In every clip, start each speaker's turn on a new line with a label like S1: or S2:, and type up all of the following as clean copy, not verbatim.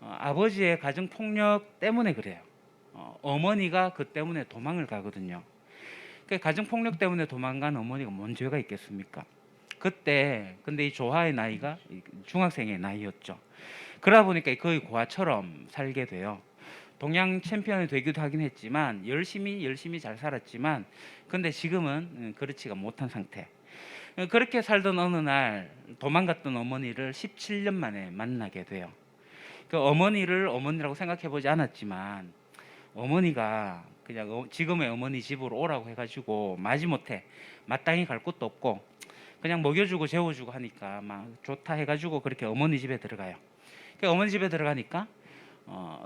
S1: 아버지의 가정 폭력 때문에 그래요. 어머니가 그 때문에 도망을 가거든요. 그 가정 폭력 때문에 도망간 어머니가 뭔 죄가 있겠습니까? 그때 근데 이 조화의 나이가 중학생의 나이였죠. 그러다 보니까 거의 고아처럼 살게 돼요. 동양 챔피언이 되기도 하긴 했지만 열심히 잘 살았지만 근데 지금은 그렇지가 못한 상태. 그렇게 살던 어느 날 도망갔던 어머니를 17년 만에 만나게 돼요. 그 어머니를 어머니라고 생각해 보지 않았지만 어머니가 그냥 지금의 어머니 집으로 오라고 해가지고 마지못해 마땅히 갈 곳도 없고 그냥 먹여주고 재워주고 하니까 막 좋다 해가지고 그렇게 어머니 집에 들어가요. 그 어머니 집에 들어가니까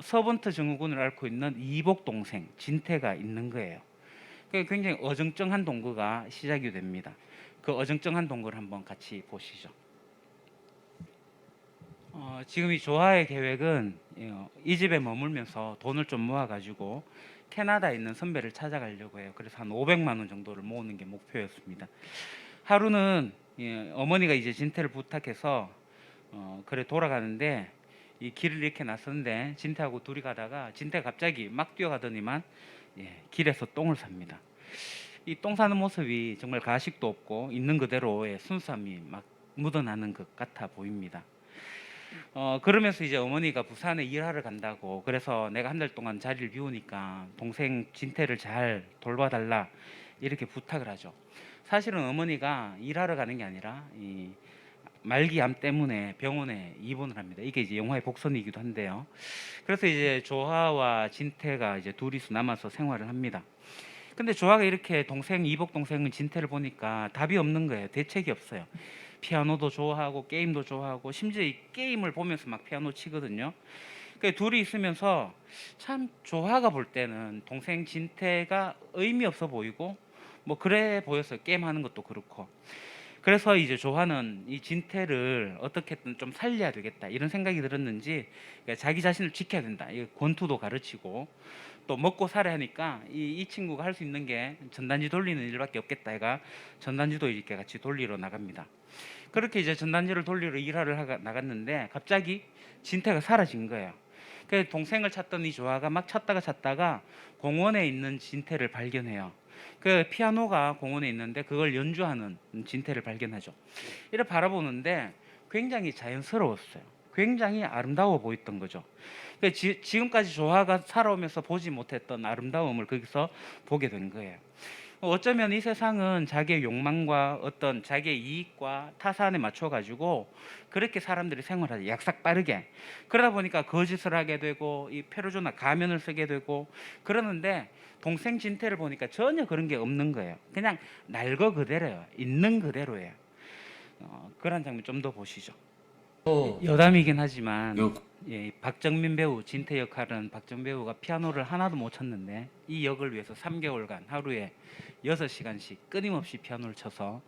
S1: 서번트 증후군을 앓고 있는 이복 동생 진태가 있는 거예요. 그 굉장히 어정쩡한 동거가 시작이 됩니다. 그 어정쩡한 동거를 한번 같이 보시죠. 지금 이 조화의 계획은 이 집에 머물면서 돈을 좀 모아가지고 캐나다에 있는 선배를 찾아가려고 해요. 그래서 한 500만 원 정도를 모으는 게 목표였습니다. 하루는 어머니가 이제 진태를 부탁해서 그래 돌아가는데 이 길을 이렇게 나섰는데 진태하고 둘이 가다가 진태가 갑자기 막 뛰어가더니만 길에서 똥을 삽니다. 이 똥 사는 모습이 정말 가식도 없고 있는 그대로의 순수함이 막 묻어나는 것 같아 보입니다. 그러면서 이제 어머니가 부산에 일하러 간다고 그래서 내가 한 달 동안 자리를 비우니까 동생 진태를 잘 돌봐달라 이렇게 부탁을 하죠. 사실은 어머니가 일하러 가는 게 아니라 이 말기암 때문에 병원에 입원을 합니다. 이게 이제 영화의 복선이기도 한데요. 그래서 이제 조화와 진태가 이제 둘이서 남아서 생활을 합니다. 근데 조화가 이렇게 동생 이복 동생은 진태를 보니까 답이 없는 거예요. 대책이 없어요. 피아노도 좋아하고 게임도 좋아하고 심지어 이 게임을 보면서 막 피아노 치거든요. 그 둘이 있으면서 참 조화가 볼 때는 동생 진태가 의미 없어 보이고 뭐 그래 보였어요. 게임하는 것도 그렇고. 그래서 이제 조화는 이 진태를 어떻게든 좀 살려야 되겠다 이런 생각이 들었는지 자기 자신을 지켜야 된다. 이 권투도 가르치고 또 먹고 살아야 하니까 이 친구가 할 수 있는 게 전단지 돌리는 일밖에 없겠다. 해가 전단지도 이렇게 같이 돌리러 나갑니다. 그렇게 이제 전단지를 돌리러 일하러 나갔는데 갑자기 진태가 사라진 거예요. 그래서 동생을 찾던 이 조아가 막 찾다가 공원에 있는 진태를 발견해요. 그 피아노가 공원에 있는데 그걸 연주하는 진태를 발견하죠. 이를 바라보는데 굉장히 자연스러웠어요. 굉장히 아름다워 보였던 거죠. 지금까지 조화가 살아오면서 보지 못했던 아름다움을 거기서 보게 된 거예요. 어쩌면 이 세상은 자기의 욕망과 어떤 자기의 이익과 타산에 맞춰 가지고 그렇게 사람들이 생활하지 약삭 빠르게 그러다 보니까 거짓을 하게 되고 이 페루조나 가면을 쓰게 되고 그러는데 동생 진태를 보니까 전혀 그런 게 없는 거예요. 그냥 날거 그대로예요. 있는 그대로예요. 그런 장면 좀 더 보시죠. 여담이긴 하지만
S2: 요
S1: 박정민 배우 진태 역할은 박정민 배우가 피아노를 하나도 못 쳤는데 이 역을 위해서 3개월간 하루에 6시간씩 끊임없이 피아노를 쳐서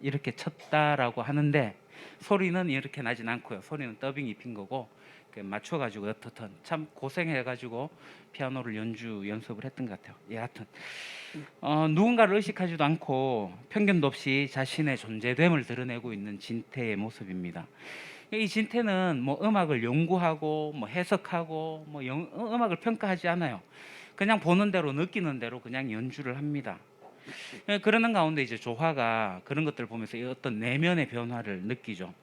S1: 이렇게 쳤다라고 하는데 소리는 이렇게 나진 않고요. 소리는 더빙 입힌 거고 맞춰가지고 어떻든 참 고생해가지고 피아노를 연습을 했던 것 같아요. 여하튼 누군가를 의식하지도 않고 편견도 없이 자신의 존재됨을 드러내고 있는 진태의 모습입니다. 이 진태는 뭐 음악을 연구하고 뭐 해석하고 뭐 음악을 평가하지 않아요. 그냥 보는 대로 느끼는 대로 그냥 연주를 합니다. 그러는 가운데 이제 조화가 그런 것들을 보면서 어떤 내면의 변화를 느끼죠.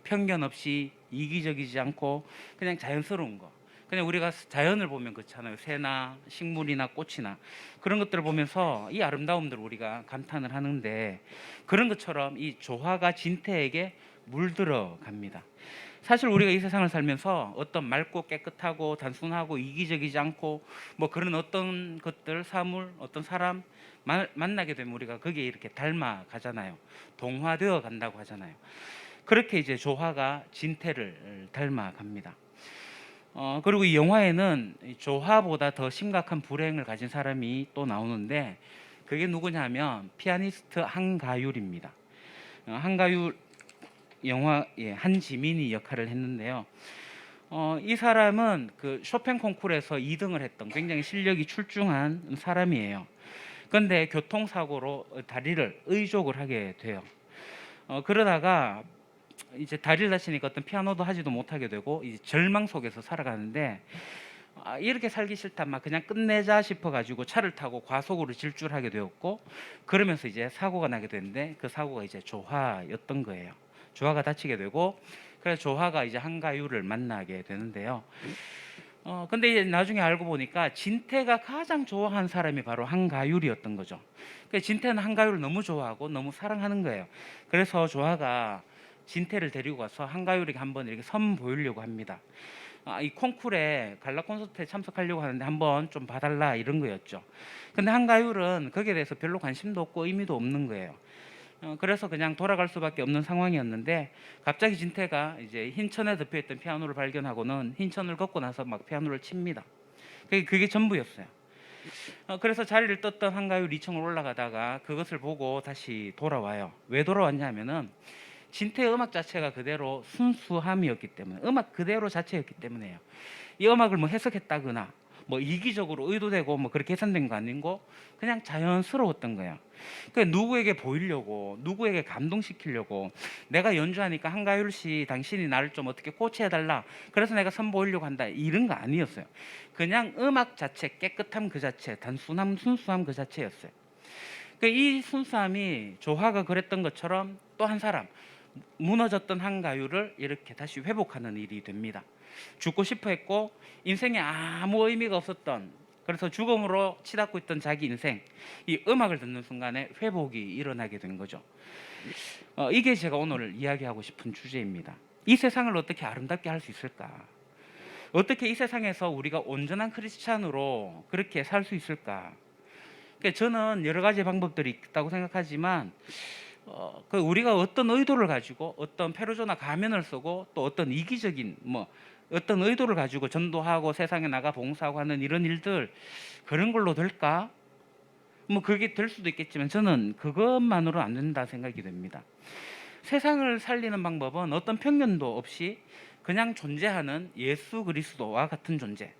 S1: 편견 없이 이기적이지 않고 그냥 자연스러운 거. 그냥 우리가 자연을 보면 그렇잖아요. 새나 식물이나 꽃이나 그런 것들을 보면서 이 아름다움들을 우리가 감탄을 하는데 그런 것처럼 이 조화가 진태에게 물들어 갑니다. 사실 우리가 이 세상을 살면서 어떤 맑고 깨끗하고 단순하고 이기적이지 않고 뭐 그런 어떤 것들, 사물, 어떤 사람 만나게 되면 우리가 거기에 이렇게 닮아 가잖아요. 동화되어 간다고 하잖아요. 그렇게 이제 조화가 진태를 닮아 갑니다. 그리고 이 영화에는 조화보다 더 심각한 불행을 가진 사람이 또 나오는데 그게 누구냐면 피아니스트 한가율입니다. 한가율 영화의 한지민이 역할을 했는데요. 이 사람은 그 쇼팽 콩쿠르에서 2등을 했던 굉장히 실력이 출중한 사람이에요. 그런데 교통사고로 다리를 의족을 하게 돼요. 그러다가 이제 다리를 다치니까 어떤 피아노도 하지도 못하게 되고 이제 절망 속에서 살아가는데, 이렇게 살기 싫다, 막 그냥 끝내자 싶어가지고 차를 타고 과속으로 질주하게 되었고, 그러면서 이제 사고가 나게 됐는데 그 사고가 이제 조화였던 거예요. 조화가 다치게 되고, 그래서 조화가 이제 한가율을 만나게 되는데요. 근데 이제 나중에 알고 보니까 진태가 가장 좋아하는 사람이 바로 한가율이었던 거죠. 진태는 한가율을 너무 좋아하고 너무 사랑하는 거예요. 그래서 조화가 진태를 데리고 가서 한가율에게 한번 이렇게 선 보이려고 합니다. 이 콩쿨에 갈라 콘서트에 참석하려고 하는데 한번 좀 봐달라, 이런 거였죠. 근데 한가율은 거기에 대해서 별로 관심도 없고 의미도 없는 거예요. 그래서 그냥 돌아갈 수밖에 없는 상황이었는데, 갑자기 진태가 이제 흰천에 덮여있던 피아노를 발견하고는 흰천을 걷고 나서 막 피아노를 칩니다. 그게 전부였어요. 그래서 자리를 떴던 한가율 2층을 올라가다가 그것을 보고 다시 돌아와요. 왜 돌아왔냐면은 진태의 음악 자체가 그대로 순수함이었기 때문에, 음악 그대로 자체였기 때문에요. 이 음악을 뭐 해석했다거나 뭐 이기적으로 의도되고 뭐 그렇게 계산된 거 아니고 그냥 자연스러웠던 거예요. 그 누구에게 보이려고, 누구에게 감동시키려고 내가 연주하니까 한가율 씨 당신이 나를 좀 어떻게 코치해달라, 그래서 내가 선보이려고 한다, 이런 거 아니었어요. 그냥 음악 자체, 깨끗함 그 자체, 단순함, 순수함 그 자체였어요. 이 순수함이 조화가 그랬던 것처럼 또 한 사람, 무너졌던 한가율을 이렇게 다시 회복하는 일이 됩니다. 죽고 싶어 했고 인생에 아무 의미가 없었던, 그래서 죽음으로 치닫고 있던 자기 인생, 이 음악을 듣는 순간에 회복이 일어나게 된 거죠. 이게 제가 오늘 이야기하고 싶은 주제입니다. 이 세상을 어떻게 아름답게 할 수 있을까? 어떻게 이 세상에서 우리가 온전한 크리스찬으로 그렇게 살 수 있을까? 저는 여러 가지 방법들이 있다고 생각하지만, 우리가 어떤 의도를 가지고 어떤 페르소나 가면을 쓰고 또 어떤 이기적인 어떤 의도를 가지고 전도하고 세상에 나가 봉사하고 하는 이런 일들, 그런 걸로 될까? 그게 될 수도 있겠지만 저는 그것만으로 안 된다 생각이 됩니다. 세상을 살리는 방법은 어떤 편견도 없이 그냥 존재하는 예수 그리스도와 같은 존재,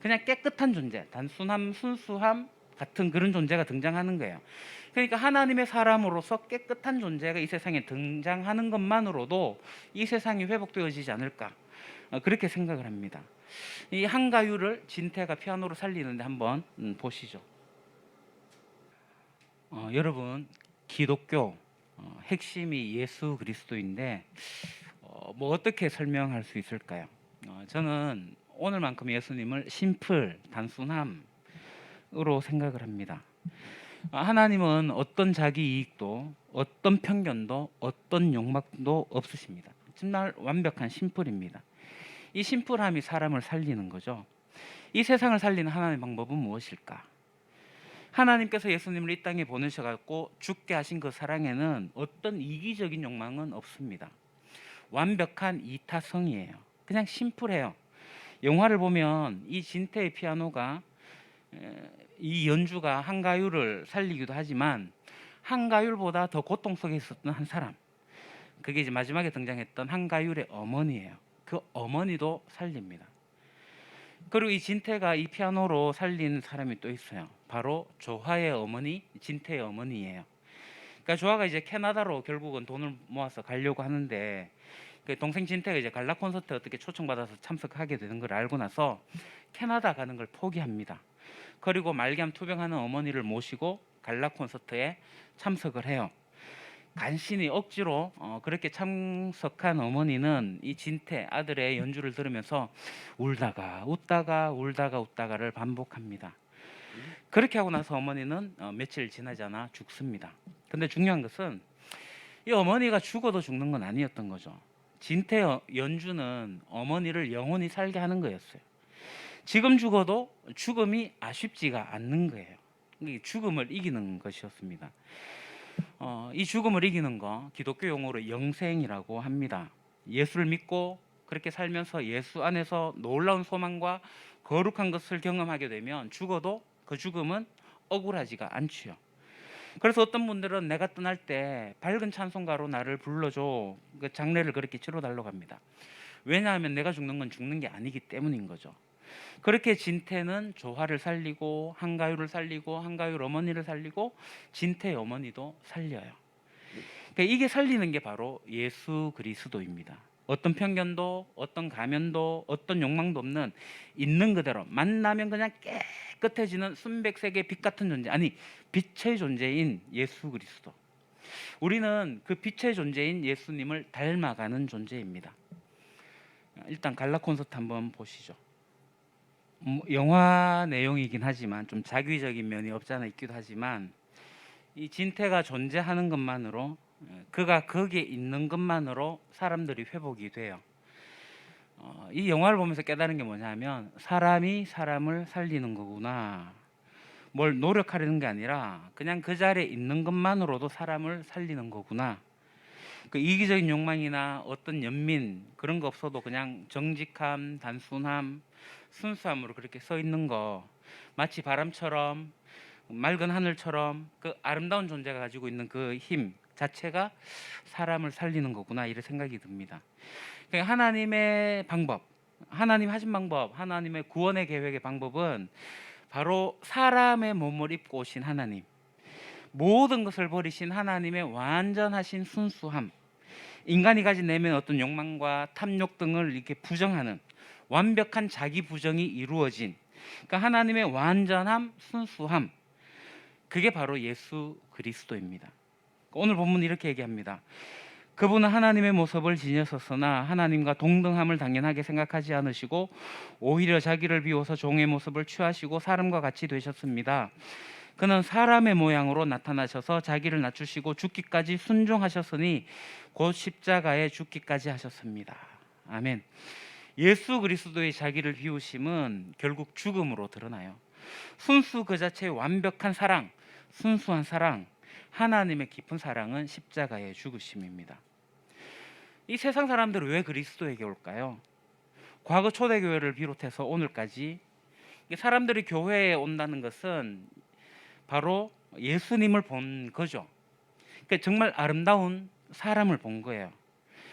S1: 그냥 깨끗한 존재, 단순함, 순수함 같은 그런 존재가 등장하는 거예요. 그러니까 하나님의 사람으로서 깨끗한 존재가 이 세상에 등장하는 것만으로도 이 세상이 회복되어지지 않을까, 그렇게 생각을 합니다. 이 한가율을 진태가 피아노로 살리는데 한번 보시죠. 여러분, 기독교 핵심이 예수 그리스도인데 뭐 어떻게 설명할 수 있을까요? 저는 오늘만큼 예수님을 심플, 단순함으로 생각을 합니다. 하나님은 어떤 자기 이익도, 어떤 편견도, 어떤 욕망도 없으십니다. 정말 완벽한 심플입니다. 이 심플함이 사람을 살리는 거죠. 이 세상을 살리는 하나님의 방법은 무엇일까? 하나님께서 예수님을 이 땅에 보내셔갖고 죽게 하신 그 사랑에는 어떤 이기적인 욕망은 없습니다. 완벽한 이타성이에요. 그냥 심플해요. 영화를 보면 이 진태의 피아노가, 이 연주가 한가율을 살리기도 하지만 한가율보다 더 고통 속에 있었던 한 사람, 그게 이제 마지막에 등장했던 한가율의 어머니예요. 그 어머니도 살립니다. 그리고 이 진태가 이 피아노로 살린 사람이 또 있어요. 바로 조화의 어머니, 진태의 어머니예요. 그러니까 조화가 이제 캐나다로 결국은 돈을 모아서 가려고 하는데, 그 동생 진태가 이제 갈라 콘서트 어떻게 초청받아서 참석하게 되는 걸 알고 나서 캐나다 가는 걸 포기합니다. 그리고 말기암 투병하는 어머니를 모시고 갈라 콘서트에 참석을 해요. 간신히 억지로 그렇게 참석한 어머니는 이 진태 아들의 연주를 들으면서 울다가 웃다가 울다가 웃다가를 반복합니다. 그렇게 하고 나서 어머니는 며칠 지나지 않아 죽습니다. 근데 중요한 것은 이 어머니가 죽어도 죽는 건 아니었던 거죠. 진태 연주는 어머니를 영원히 살게 하는 거였어요. 지금 죽어도 죽음이 아쉽지가 않는 거예요. 죽음을 이기는 것이었습니다. 이 죽음을 이기는 거 기독교 용어로 영생이라고 합니다. 예수를 믿고 그렇게 살면서 예수 안에서 놀라운 소망과 거룩한 것을 경험하게 되면 죽어도 그 죽음은 억울하지가 않지요. 그래서 어떤 분들은 내가 떠날 때 밝은 찬송가로 나를 불러줘, 그 장례를 그렇게 치러달라고 합니다. 왜냐하면 내가 죽는 건 죽는 게 아니기 때문인 거죠. 그렇게 진태는 조화를 살리고 한가율을 살리고 한가율 어머니를 살리고 진태의 어머니도 살려요. 그러니까 이게 살리는 게 바로 예수 그리스도입니다. 어떤 편견도 어떤 가면도 어떤 욕망도 없는 있는 그대로 만나면 그냥 깨끗해지는 순백색의 빛 같은 존재, 아니 빛의 존재인 예수 그리스도. 우리는 그 빛의 존재인 예수님을 닮아가는 존재입니다. 일단 갈라 콘서트 한번 보시죠. 영화 내용이긴 하지만 좀 자기적인 면이 없지 않아 있기도 하지만 이 진태가 존재하는 것만으로, 그가 거기에 있는 것만으로 사람들이 회복이 돼요. 이 영화를 보면서 깨달은 게 뭐냐면 사람이 사람을 살리는 거구나. 뭘 노력하려는 게 아니라 그냥 그 자리에 있는 것만으로도 사람을 살리는 거구나. 그 이기적인 욕망이나 어떤 연민 그런 거 없어도 그냥 정직함, 단순함, 순수함으로 그렇게 서 있는 거, 마치 바람처럼 맑은 하늘처럼 그 아름다운 존재가 가지고 있는 그 힘 자체가 사람을 살리는 거구나, 이런 생각이 듭니다. 그러니까 하나님의 방법, 하나님 하신 방법, 하나님의 구원의 계획의 방법은 바로 사람의 몸을 입고 오신 하나님, 모든 것을 버리신 하나님의 완전하신 순수함, 인간이 가진 내면 어떤 욕망과 탐욕 등을 이렇게 부정하는 완벽한 자기 부정이 이루어진, 그러니까 하나님의 완전함, 순수함, 그게 바로 예수 그리스도입니다. 오늘 본문은 이렇게 얘기합니다. 그분은 하나님의 모습을 지녔었으나 하나님과 동등함을 당연하게 생각하지 않으시고 오히려 자기를 비워서 종의 모습을 취하시고 사람과 같이 되셨습니다. 그는 사람의 모양으로 나타나셔서 자기를 낮추시고 죽기까지 순종하셨으니 곧 십자가에 죽기까지 하셨습니다. 아멘. 예수 그리스도의 자기를 비우심은 결국 죽음으로 드러나요. 순수 그 자체의 완벽한 사랑, 순수한 사랑, 하나님의 깊은 사랑은 십자가의 죽으심입니다. 이 세상 사람들은 왜 그리스도에게 올까요? 과거 초대교회를 비롯해서 오늘까지 사람들이 교회에 온다는 것은 바로 예수님을 본 거죠. 그러니까 정말 아름다운 사람을 본 거예요.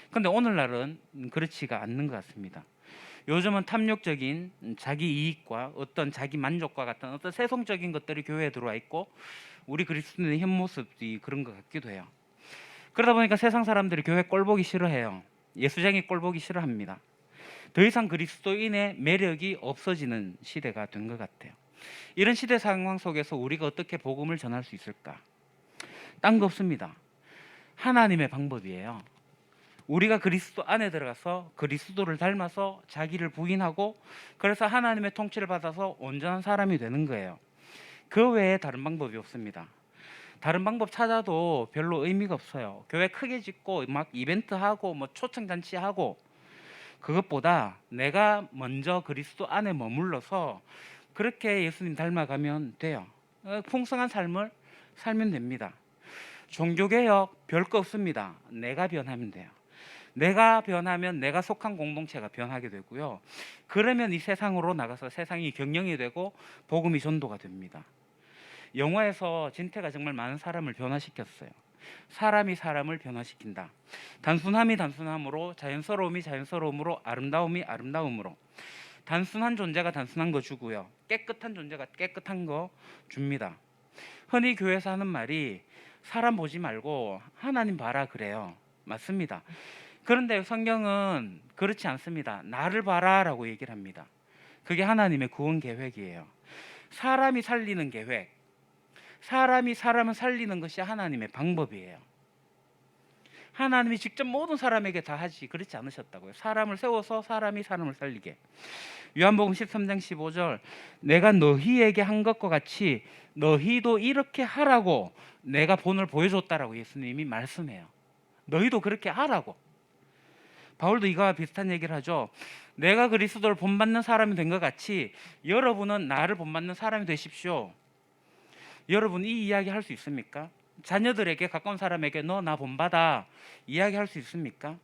S1: 그런데 오늘날은 그렇지가 않는 것 같습니다. 요즘은 탐욕적인 자기 이익과 어떤 자기 만족과 같은 어떤 세속적인 것들이 교회에 들어와 있고, 우리 그리스도인의 현 모습이 그런 것 같기도 해요. 그러다 보니까 세상 사람들이 교회 꼴 보기 싫어해요. 예수쟁이 꼴 보기 싫어합니다. 더 이상 그리스도인의 매력이 없어지는 시대가 된 것 같아요. 이런 시대 상황 속에서 우리가 어떻게 복음을 전할 수 있을까? 딴 거 없습니다. 하나님의 방법이에요. 우리가 그리스도 안에 들어가서 그리스도를 닮아서 자기를 부인하고, 그래서 하나님의 통치를 받아서 온전한 사람이 되는 거예요. 그 외에 다른 방법이 없습니다. 다른 방법 찾아도 별로 의미가 없어요. 교회 크게 짓고 막 이벤트 하고 뭐 초청 잔치 하고, 그것보다 내가 먼저 그리스도 안에 머물러서 그렇게 예수님 닮아가면 돼요. 풍성한 삶을 살면 됩니다. 종교개혁 별거 없습니다. 내가 변하면 돼요. 내가 변하면 내가 속한 공동체가 변하게 되고요. 그러면 이 세상으로 나가서 세상이 경영이 되고 복음이 전도가 됩니다. 영화에서 진태가 정말 많은 사람을 변화시켰어요. 사람이 사람을 변화시킨다. 단순함이 단순함으로, 자연스러움이 자연스러움으로, 아름다움이 아름다움으로. 단순한 존재가 단순한 거 주고요, 깨끗한 존재가 깨끗한 거 줍니다. 흔히 교회에서 하는 말이 사람 보지 말고 하나님 봐라 그래요. 맞습니다. 그런데 성경은 그렇지 않습니다. 나를 봐라 라고 얘기를 합니다. 그게 하나님의 구원 계획이에요. 사람이 살리는 계획, 사람이 사람을 살리는 것이 하나님의 방법이에요. 하나님이 직접 모든 사람에게 다 하지 그렇지 않으셨다고요. 사람을 세워서 사람이 사람을 살리게. 요한복음 13장 15절, 내가 너희에게 한 것과 같이 너희도 이렇게 하라고 내가 본을 보여줬다라고 예수님이 말씀해요. 너희도 그렇게 하라고. 바울도 이거와 비슷한 얘기를 하죠. 내가 그리스도를 본받는 사람이 된 것 같이 여러분은 나를 본받는 사람이 되십시오. 여러분 이 이야기 할 수 있습니까? 자녀들에게, 가까운 사람에게 너 나 본받아 이야기할 수 있습니까?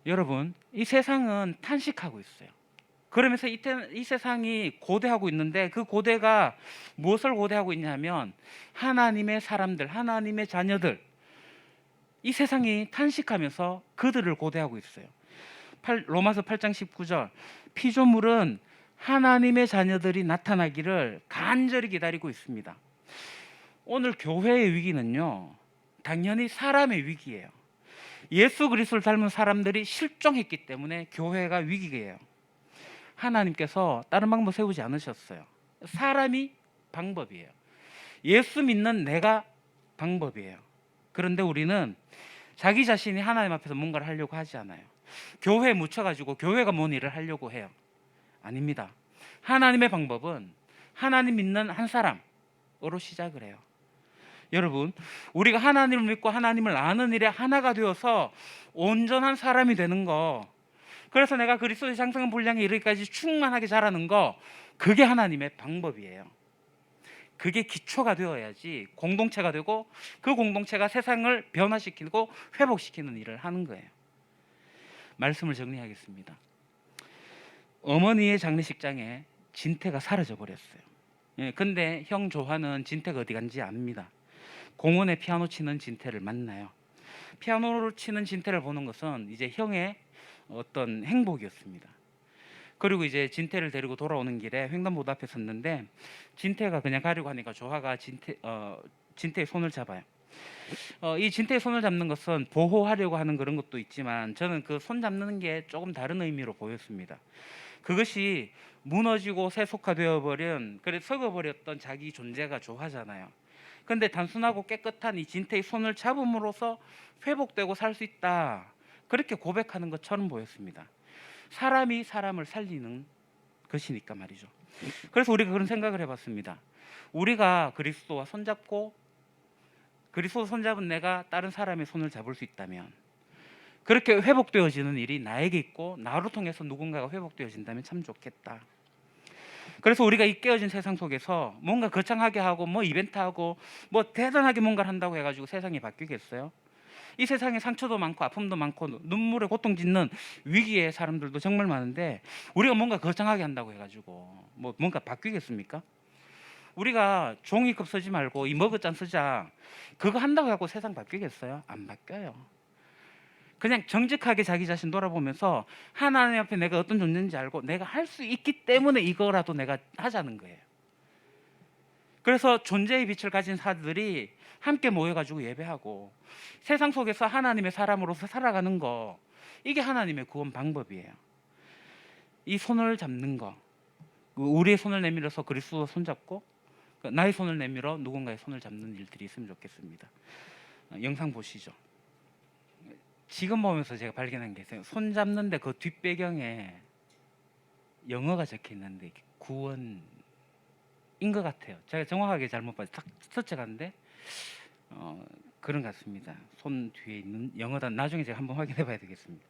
S1: 여러분 이 세상은 탄식하고 있어요. 그러면서 이 세상이 고대하고 있는데, 그 고대가 무엇을 고대하고 있냐면 하나님의 사람들, 하나님의 자녀들, 이 세상이 탄식하면서 그들을 고대하고 있어요. 로마서 8장 19절, 피조물은 하나님의 자녀들이 나타나기를 간절히 기다리고 있습니다. 오늘 교회의 위기는요, 당연히 사람의 위기예요. 예수 그리스도를 닮은 사람들이 실종했기 때문에 교회가 위기예요. 하나님께서 다른 방법 세우지 않으셨어요. 사람이 방법이에요. 예수 믿는 내가 방법이에요. 그런데 우리는 자기 자신이 하나님 앞에서 뭔가를 하려고 하지 않아요. 교회에 묻혀가지고 교회가 뭔 일을 하려고 해요. 아닙니다. 하나님의 방법은 하나님 믿는 한 사람으로 시작을 해요. 여러분, 우리가 하나님을 믿고 하나님을 아는 일에 하나가 되어서 온전한 사람이 되는 거, 그래서 내가 그리스도의 장성한 분량에 이르기까지 충만하게 자라는 거, 그게 하나님의 방법이에요. 그게 기초가 되어야지 공동체가 되고 그 공동체가 세상을 변화시키고 회복시키는 일을 하는 거예요. 말씀을 정리하겠습니다. 어머니의 장례식장에 진태가 사라져 버렸어요. 근데 형 조화는 진태가 어디 간지 압니다. 공원에 피아노 치는 진태를 만나요. 피아노를 치는 진태를 보는 것은 이제 형의 어떤 행복이었습니다. 그리고 이제 진태를 데리고 돌아오는 길에 횡단보도 앞에 섰는데 진태가 그냥 가려고 하니까 조화가 진태의 손을 잡아요. 이 진태의 손을 잡는 것은 보호하려고 하는 그런 것도 있지만 저는 그 손 잡는 게 조금 다른 의미로 보였습니다. 그것이 무너지고 세속화되어 버린, 그래 썩어버렸던 자기 존재가 조화잖아요. 근데 단순하고 깨끗한 이 진태의 손을 잡음으로써 회복되고 살 수 있다, 그렇게 고백하는 것처럼 보였습니다. 사람이 사람을 살리는 것이니까 말이죠. 그래서 우리가 그런 생각을 해봤습니다. 우리가 그리스도와 손잡고 그리스도 손잡은 내가 다른 사람의 손을 잡을 수 있다면, 그렇게 회복되어지는 일이 나에게 있고 나로 통해서 누군가가 회복되어진다면 참 좋겠다. 그래서 우리가 이 깨어진 세상 속에서 뭔가 거창하게 하고 뭐 이벤트하고 뭐 대단하게 뭔가를 한다고 해가지고 세상이 바뀌겠어요? 이 세상에 상처도 많고 아픔도 많고 눈물에 고통 짓는 위기의 사람들도 정말 많은데 우리가 뭔가 거창하게 한다고 해가지고 뭐 뭔가 바뀌겠습니까? 우리가 종이컵 쓰지 말고 이 머그잔 쓰자, 그거 한다고 해갖고 세상 바뀌겠어요? 안 바뀌어요. 그냥 정직하게 자기 자신 돌아보면서 하나님 앞에 내가 어떤 존재인지 알고 내가 할 수 있기 때문에 이거라도 내가 하자는 거예요. 그래서 존재의 빛을 가진 사람들이 함께 모여가지고 예배하고 세상 속에서 하나님의 사람으로서 살아가는 거, 이게 하나님의 구원 방법이에요. 이 손을 잡는 거, 우리의 손을 내밀어서 그리스도 손잡고 나의 손을 내밀어 누군가의 손을 잡는 일들이 있으면 좋겠습니다. 영상 보시죠. 지금 보면서 제가 발견한 게 있어요. 손 잡는데 그 뒷배경에 영어가 적혀 있는데 구원인 것 같아요. 제가 정확하게 잘못 봤어요. 스쳐갔는데 그런 것 같습니다. 손 뒤에 있는 영어단 나중에 제가 한번 확인해 봐야 되겠습니다.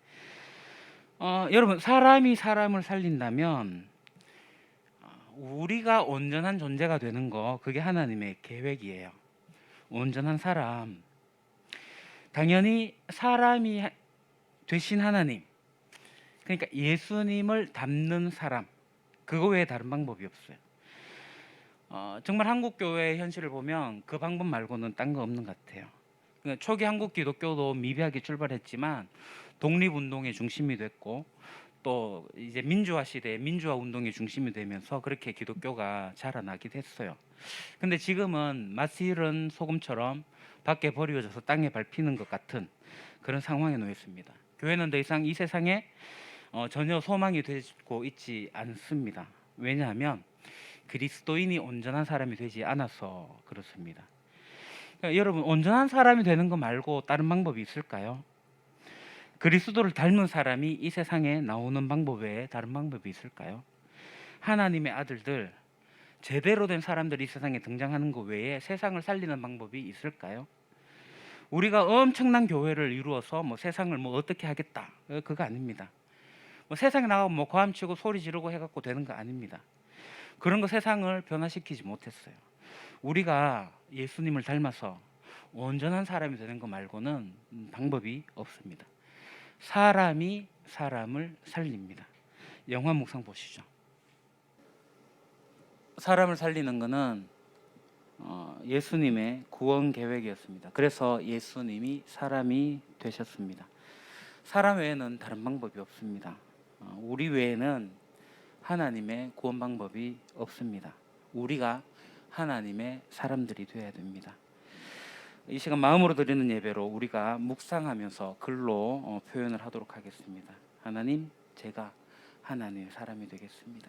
S1: 여러분, 사람이 사람을 살린다면 우리가 온전한 존재가 되는 거, 그게 하나님의 계획이에요. 온전한 사람, 당연히 사람이 되신 하나님, 그러니까 예수님을 닮는 사람, 그거 외에 다른 방법이 없어요. 정말 한국 교회의 현실을 보면 그 방법 말고는 딴 거 없는 것 같아요. 그러니까 초기 한국 기독교도 미비하게 출발했지만 독립운동의 중심이 됐고 또 이제 민주화 시대에 민주화 운동의 중심이 되면서 그렇게 기독교가 자라나기도 했어요. 근데 지금은 맛있는 소금처럼 밖에 버려져서 땅에 밟히는 것 같은 그런 상황에 놓였습니다. 교회는 더 이상 이 세상에 전혀 소망이 되고 있지 않습니다. 왜냐하면 그리스도인이 온전한 사람이 되지 않아서 그렇습니다. 그러니까 여러분, 온전한 사람이 되는 거 말고 다른 방법이 있을까요? 그리스도를 닮은 사람이 이 세상에 나오는 방법 외에 다른 방법이 있을까요? 하나님의 아들들, 제대로 된 사람들이 이 세상에 등장하는 것 외에 세상을 살리는 방법이 있을까요? 우리가 엄청난 교회를 이루어서 뭐 세상을 뭐 어떻게 하겠다, 그거 아닙니다. 뭐 세상에 나가고 뭐 고함치고 소리 지르고 해갖고 되는 거 아닙니다. 그런 거 세상을 변화시키지 못했어요. 우리가 예수님을 닮아서 온전한 사람이 되는 거 말고는 방법이 없습니다. 사람이 사람을 살립니다. 영화 묵상 보시죠. 사람을 살리는 것은 예수님의 구원 계획이었습니다. 그래서 예수님이 사람이 되셨습니다. 사람 외에는 다른 방법이 없습니다. 우리 외에는 하나님의 구원 방법이 없습니다. 우리가 하나님의 사람들이 되어야 됩니다. 이 시간 마음으로 드리는 예배로 우리가 묵상하면서 글로 표현을 하도록 하겠습니다. 하나님, 제가 하나님의 사람이 되겠습니다.